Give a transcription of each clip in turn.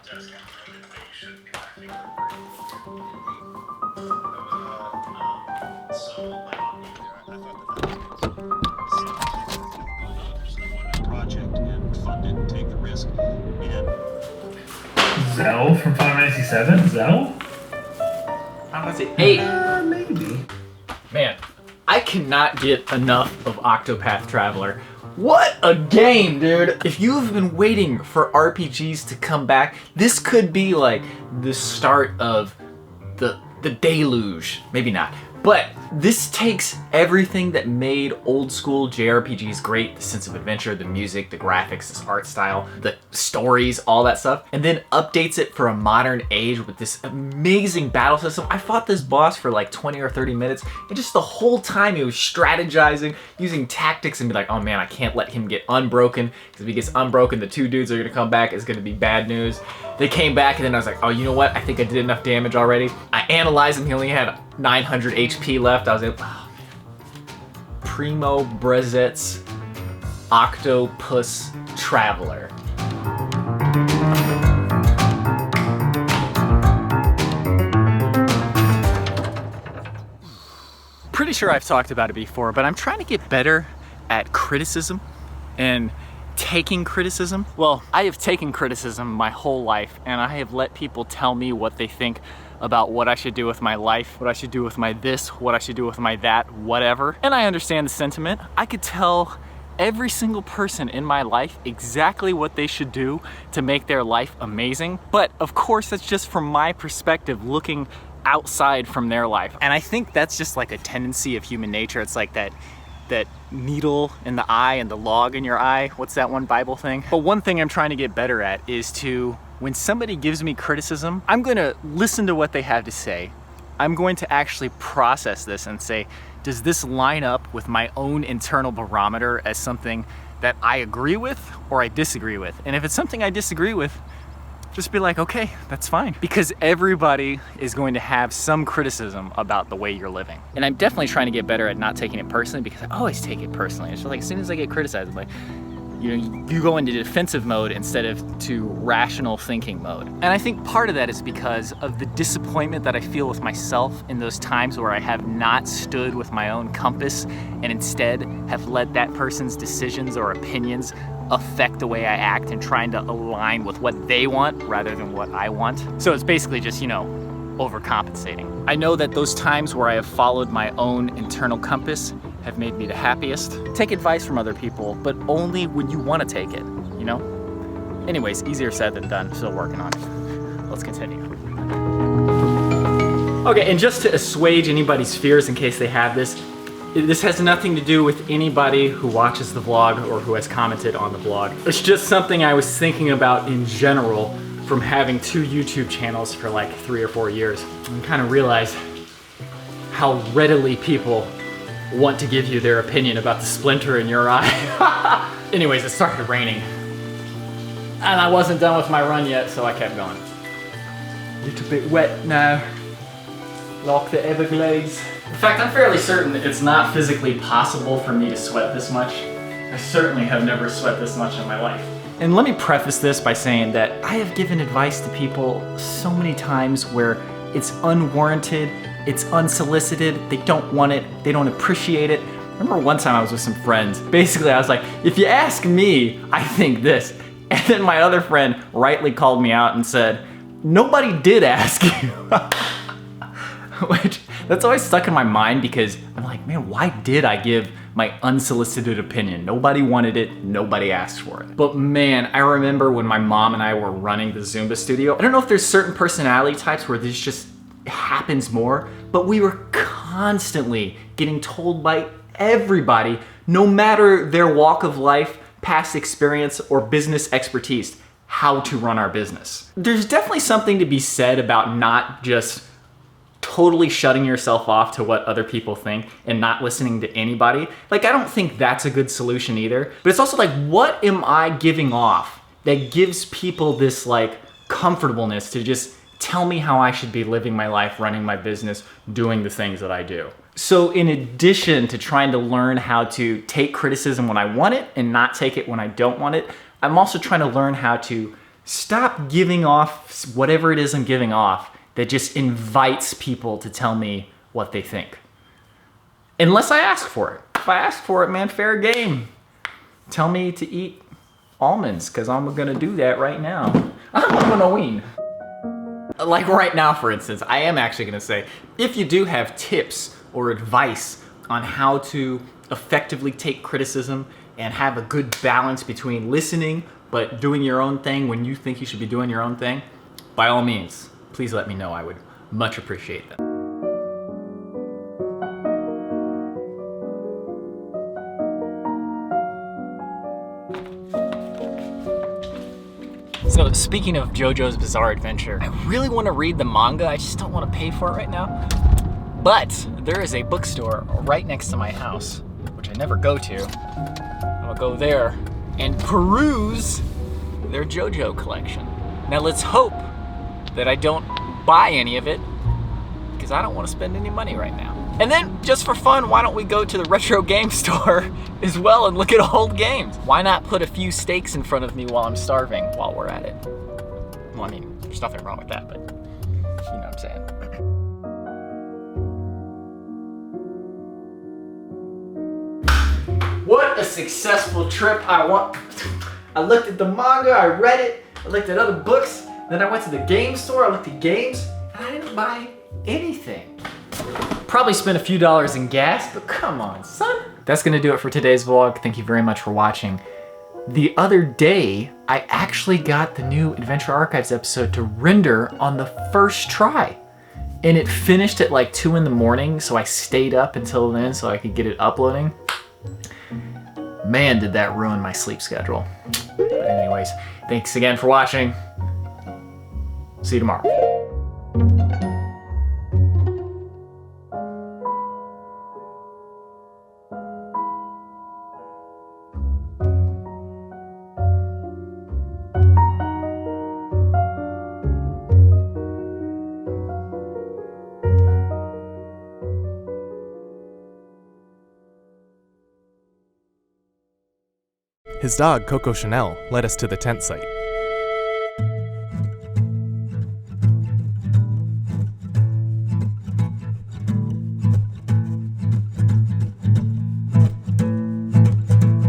Zell from Final Fantasy 7? Zell? How was it? 8. Maybe. Man, I cannot get enough of Octopath Traveler. What a game, dude! If you've been waiting for RPGs to come back, this could be like the start of the deluge. Maybe not. But this takes everything that made old school JRPGs great, the sense of adventure, the music, the graphics, this art style, the stories, all that stuff, and then updates it for a modern age with this amazing battle system. I fought this boss for like 20 or 30 minutes, and just the whole time he was strategizing, using tactics, and be like, oh man, I can't let him get unbroken, because if he gets unbroken, the 2 dudes are gonna come back, it's gonna be bad news. They came back, and then I was like, oh, you know what? I think I did enough damage already. I analyzed him, he only had 900 HP left. I was like, oh, Primo Brezet's Octopus Traveler. Pretty sure I've talked about it before, but I'm trying to get better at criticism and taking criticism. Well, I have taken criticism my whole life, and I have let people tell me what they think about what I should do with my life, what I should do with my this, what I should do with my that, whatever. And I understand the sentiment. I could tell every single person in my life exactly what they should do to make their life amazing. But of course, that's just from my perspective, looking outside from their life. And I think that's just like a tendency of human nature. It's like that needle in the eye and the log in your eye. What's that one Bible thing? But one thing I'm trying to get better at is to, when somebody gives me criticism, I'm gonna listen to what they have to say. I'm going to actually process this and say, does this line up with my own internal barometer as something that I agree with or I disagree with? And if it's something I disagree with, just be like, okay, that's fine. Because everybody is going to have some criticism about the way you're living. And I'm definitely trying to get better at not taking it personally, because I always take it personally. It's just like, as soon as I get criticized, I'm like, you know, you go into defensive mode instead of to rational thinking mode. And I think part of that is because of the disappointment that I feel with myself in those times where I have not stood with my own compass and instead have let that person's decisions or opinions affect the way I act and trying to align with what they want rather than what I want. So it's basically just, you know, overcompensating. I know that those times where I have followed my own internal compass have made me the happiest. Take advice from other people, but only when you want to take it, you know? Anyways, easier said than done, still working on it. Let's continue. Okay, and just to assuage anybody's fears in case they have this has nothing to do with anybody who watches the vlog or who has commented on the vlog. It's just something I was thinking about in general from having 2 YouTube channels for like 3 or 4 years, and kind of realized how readily people want to give you their opinion about the splinter in your eye. Anyways, it started raining, and I wasn't done with my run yet, so I kept going. A little bit wet now, like the Everglades. In fact, I'm fairly certain that it's not physically possible for me to sweat this much. I certainly have never sweat this much in my life. And let me preface this by saying that I have given advice to people so many times where it's unwarranted, it's unsolicited, they don't want it, they don't appreciate it. I remember one time I was with some friends. Basically, I was like, if you ask me, I think this. And then my other friend rightly called me out and said, nobody did ask you. Which, that's always stuck in my mind because I'm like, man, why did I give my unsolicited opinion? Nobody wanted it, nobody asked for it. But man, I remember when my mom and I were running the Zumba studio. I don't know if there's certain personality types where this just happens more, but we were constantly getting told by everybody, no matter their walk of life, past experience, or business expertise, how to run our business. There's definitely something to be said about not just totally shutting yourself off to what other people think and not listening to anybody. Like, I don't think that's a good solution either. But it's also like, what am I giving off that gives people this like comfortableness to just tell me how I should be living my life, running my business, doing the things that I do? So in addition to trying to learn how to take criticism when I want it and not take it when I don't want it, I'm also trying to learn how to Stop giving off whatever it is I'm giving off that just invites people to tell me what they think. Unless I ask for it. If I ask for it, man, fair game. Tell me to eat almonds, because I'm gonna do that right now. I'm gonna wean. Like right now, for instance, I am actually gonna say, if you do have tips or advice on how to effectively take criticism and have a good balance between listening but doing your own thing when you think you should be doing your own thing, by all means, please let me know. I would much appreciate that. So speaking of JoJo's Bizarre Adventure, I really want to read the manga. I just don't want to pay for it right now. But there is a bookstore right next to my house, which I never go to. I'll go there and peruse their JoJo collection. Now let's hope that I don't buy any of it, because I don't want to spend any money right now. And then, just for fun, why don't we go to the retro game store as well and look at old games? Why not put a few steaks in front of me while I'm starving while we're at it? Well, I mean, there's nothing wrong with that, but you know what I'm saying. What a successful trip. I looked at the manga, I read it, I looked at other books, then I went to the game store, I looked at games, and I didn't buy anything. Probably spent a few dollars in gas, but come on, son. That's gonna do it for today's vlog. Thank you very much for watching. The other day, I actually got the new Adventure Archives episode to render on the first try. And it finished at like 2 in the morning, so I stayed up until then so I could get it uploading. Man, did that ruin my sleep schedule. But anyways, thanks again for watching. See you tomorrow. His dog, Coco Chanel, led us to the tent site.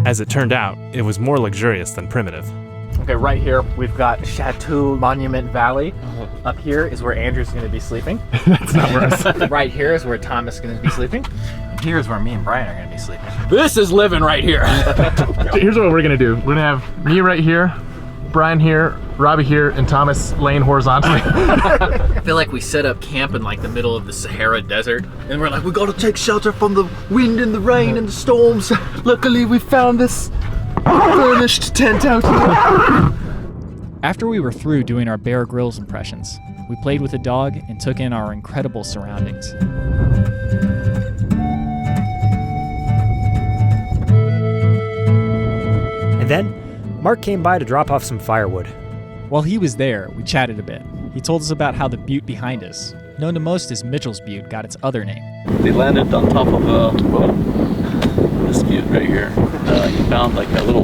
As it turned out, it was more luxurious than primitive. Okay, right here we've got Chateau Monument Valley. Up here is where Andrew's gonna be sleeping. That's not where I was. Right here is where Thomas is gonna be sleeping. Here's where me and Brian are gonna be sleeping. This is living right here. Here's what we're gonna do. We're gonna have me right here, Brian here, Robby here, and Thomas laying horizontally. I feel like we set up camp in like the middle of the Sahara Desert, and we're like, we gotta take shelter from the wind and the rain and the storms. Luckily, we found this furnished tent out here. After we were through doing our Bear Grylls impressions, we played with the dog and took in our incredible surroundings. And then, Mark came by to drop off some firewood. While he was there, we chatted a bit. He told us about how the butte behind us, known to most as Mitchell's Butte, got its other name. They landed on top of this butte right here. He found like a little